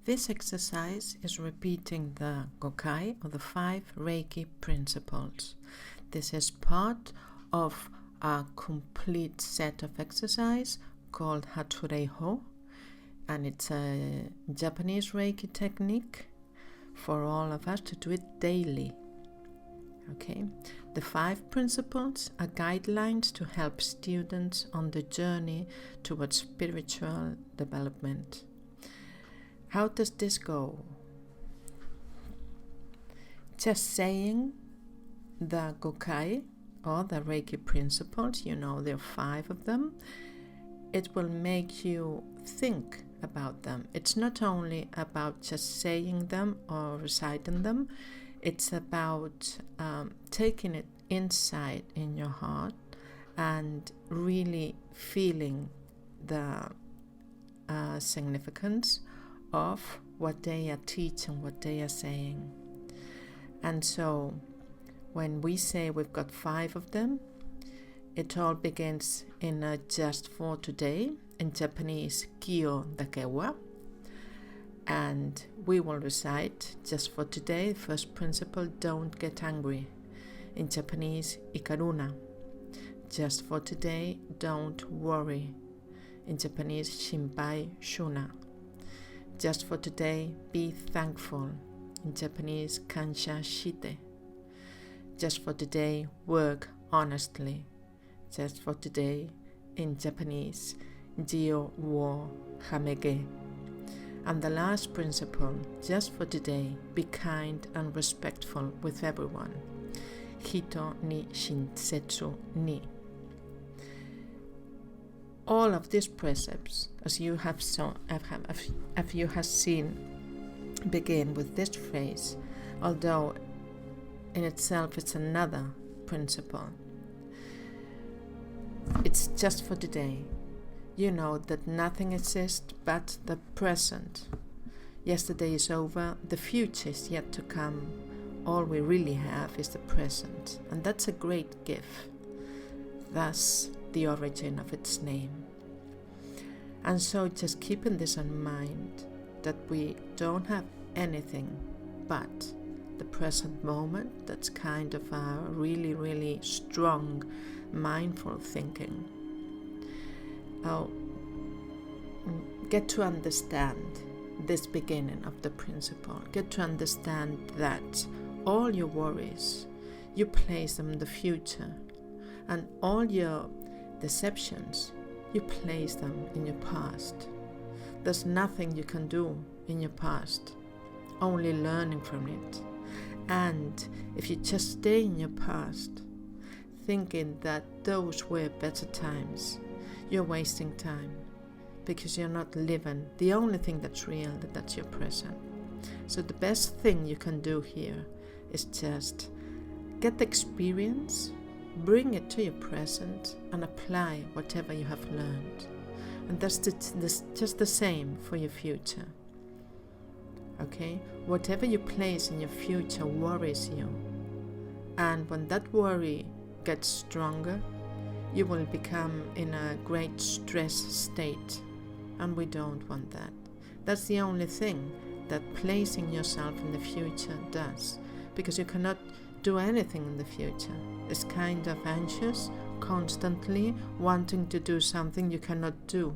This exercise is repeating the Gokai, or the 5 Reiki principles. This is part of a complete set of exercise called Hatsureiho, and it's a Japanese Reiki technique for all of us to do it daily. Okay, the 5 principles are guidelines to help students on the journey towards spiritual development. How does this go? Just saying the Gokai, or the Reiki principles, you know there are 5 of them, it will make you think about them. It's not only about just saying them or reciting them, it's about taking it inside in your heart and really feeling the significance of what they are teaching, what they are saying. And so when we say we've got 5 of them, it all begins in a just for today, in Japanese, Kyo Dakewa. And we will recite just for today, first principle, don't get angry. In Japanese, Ikaruna. Just for today, don't worry. In Japanese, Shinpai Shuna. Just for today, be thankful. In Japanese, Kansha Shite. Just for today, work honestly. Just for today, in Japanese, Jio wo hamege. And the last principle, just for today, be kind and respectful with everyone. Hito ni shinsetsu ni. All of these precepts, as you have seen, begin with this phrase, although in itself it's another principle. It's just for today. You know that nothing exists but the present. Yesterday is over, the future is yet to come. All we really have is the present, and that's a great gift. Thus, the origin of its name. And so just keeping this in mind, that we don't have anything but the present moment, that's kind of a really, really strong mindful thinking. Get to understand this beginning of the principle. Get to understand that all your worries, you place them in the future, and all your deceptions, you place them in your past. There's nothing you can do in your past, only learning from it. And if you just stay in your past, thinking that those were better times, you're wasting time, because you're not living the only thing that's real, that's your present. So the best thing you can do here is just get the experience, bring it to your present, and apply whatever you have learned. And that's just the same for your future. Okay? Whatever you place in your future worries you. And when that worry gets stronger, you will become in a great stress state. And we don't want that. That's the only thing that placing yourself in the future does. Because you cannot do anything in the future. It's kind of anxious, constantly wanting to do something you cannot do.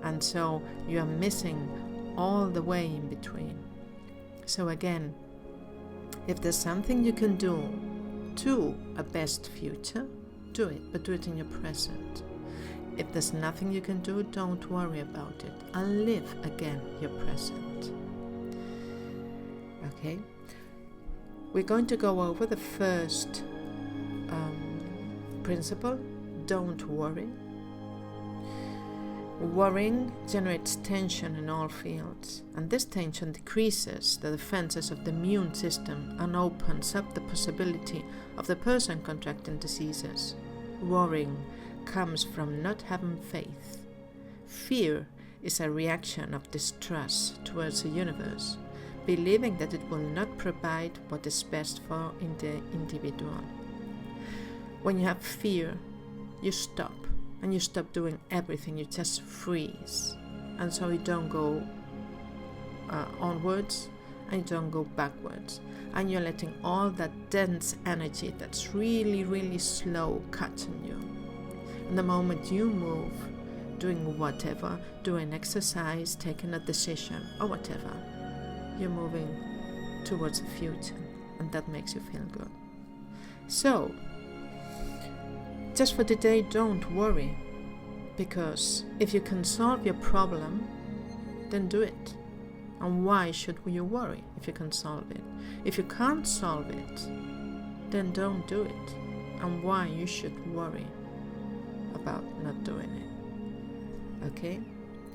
And so you are missing all the way in between. So again, if there's something you can do to a best future, do it, but do it in your present. If there's nothing you can do, don't worry about it, and live again your present. Okay? We're going to go over the first principle, don't worry. Worrying generates tension in all fields, and this tension decreases the defenses of the immune system and opens up the possibility of the person contracting diseases. Worrying comes from not having faith. Fear is a reaction of distrust towards the universe, believing that it will not provide what is best for the individual. When you have fear, you stop, and you stop doing everything, you just freeze. And so you don't go onwards, and you don't go backwards. And you're letting all that dense energy that's really, really slow cut on you. And the moment you move, doing whatever, doing exercise, taking a decision, or whatever, you're moving towards the future, and that makes you feel good. So, just for today, don't worry, because if you can solve your problem, then do it. And why should you worry if you can solve it? If you can't solve it, then don't do it. And why you should worry about not doing it. Okay?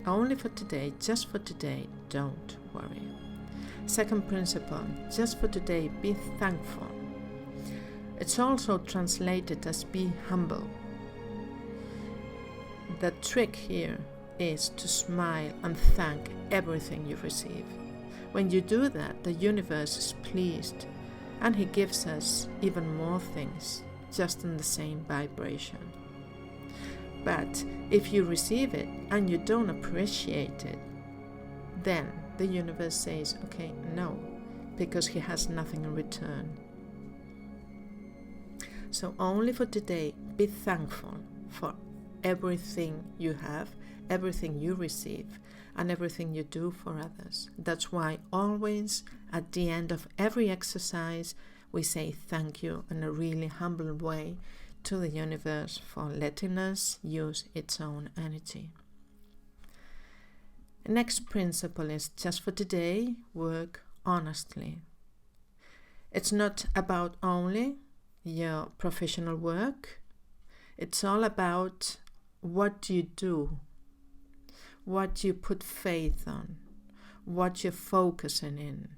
Only for today, just for today, don't worry. Second principle, just for today, be thankful. It's also translated as be humble. The trick here is to smile and thank everything you receive. When you do that, the universe is pleased, and he gives us even more things, just in the same vibration. But if you receive it and you don't appreciate it, then the universe says, okay, no, because he has nothing in return. So only for today, be thankful for everything you have, everything you receive, and everything you do for others. That's why always at the end of every exercise we say thank you in a really humble way to the universe for letting us use its own energy. The next principle is just for today, work honestly. It's not about only your professional work. It's all about what you do, what you put faith on, what you're focusing in.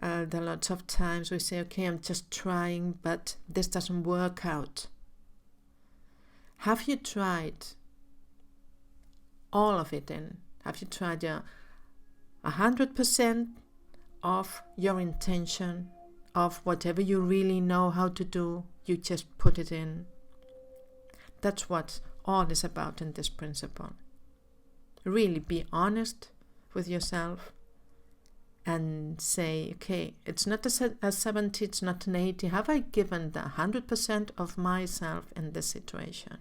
There are lots of times we say, okay, I'm just trying, but this doesn't work out. Have you tried all of it in? Have you tried 100% of your intention, of whatever you really know how to do, you just put it in? That's what all is about in this principle. Really be honest with yourself and say, okay, it's not a 70, it's not an 80. Have I given the 100% of myself in this situation?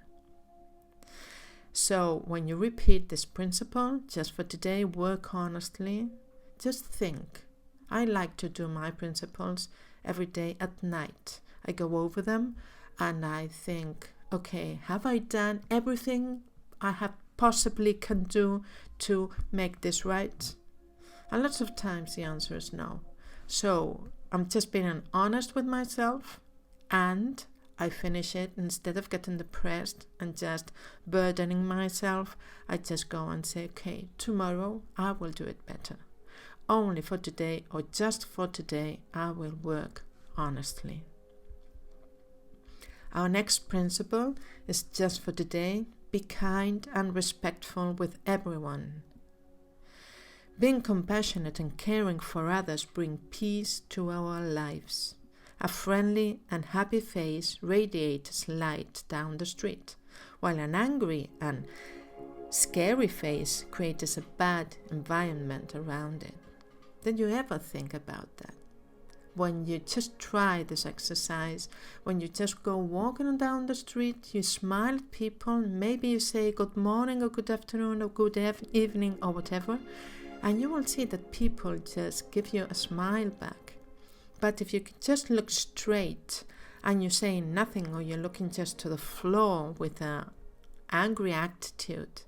So when you repeat this principle, just for today, work honestly, just think. I like to do my principles every day at night. I go over them and I think, okay, have I done everything I have possibly can do to make this right? And lots of times the answer is no. So I'm just being honest with myself, and I finish it. Instead of getting depressed and just burdening myself, I just go and say, okay, tomorrow I will do it better. Only for today, or just for today, I will work honestly. Our next principle is just for today, be kind and respectful with everyone. Being compassionate and caring for others bring peace to our lives. A friendly and happy face radiates light down the street, while an angry and scary face creates a bad environment around it. Did you ever think about that? When you just try this exercise, when you just go walking down the street, you smile at people, maybe you say good morning or good afternoon or good evening or whatever, and you will see that people just give you a smile back. But if you just look straight and you say nothing, or you're looking just to the floor with an angry attitude,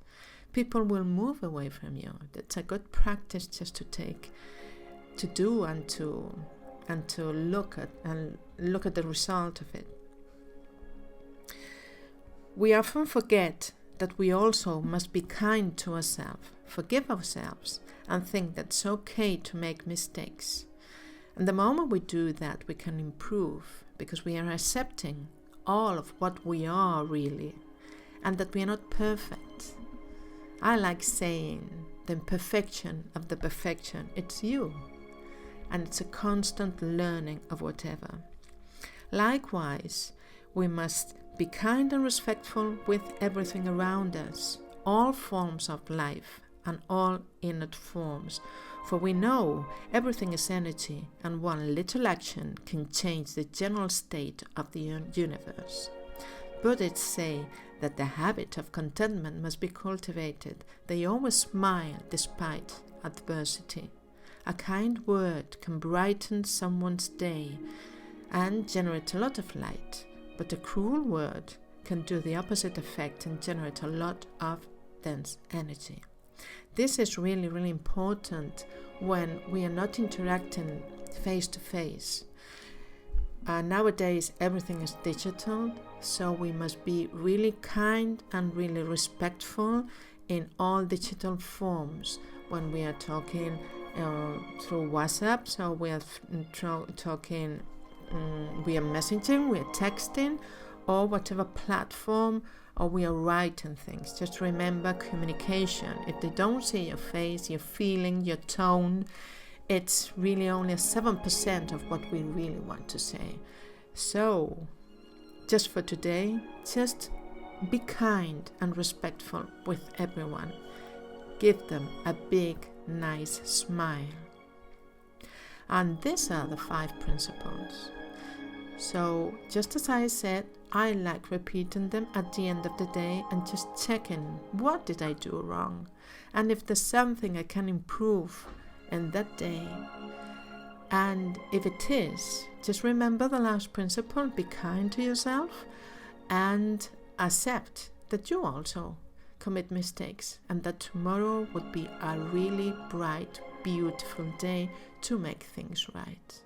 people will move away from you. That's a good practice just to do and to look at the result of it. We often forget that we also must be kind to ourselves, forgive ourselves, and think that it's okay to make mistakes. And the moment we do that, we can improve, because we are accepting all of what we are really, and that we are not perfect. I like saying the imperfection of the perfection, it's you. And it's a constant learning of whatever. Likewise, we must be kind and respectful with everything around us. All forms of life and all inert forms. For we know everything is energy, and one little action can change the general state of the universe. Buddhists say that the habit of contentment must be cultivated. They always smile despite adversity. A kind word can brighten someone's day and generate a lot of light, but a cruel word can do the opposite effect and generate a lot of dense energy. This is really, really important when we are not interacting face to face. Nowadays, everything is digital, so we must be really kind and really respectful in all digital forms when we are talking through WhatsApp. So we are talking, we are messaging, we are texting, or whatever platform, or we are writing things. Just remember communication. If they don't see your face, your feeling, your tone, it's really only 7% of what we really want to say. So, just for today, just be kind and respectful with everyone. Give them a big, nice smile. And these are the 5 principles. So, just as I said, I like repeating them at the end of the day and just checking what did I do wrong, and if there's something I can improve in that day. And if it is, just remember the last principle, be kind to yourself and accept that you also commit mistakes and that tomorrow would be a really bright, beautiful day to make things right.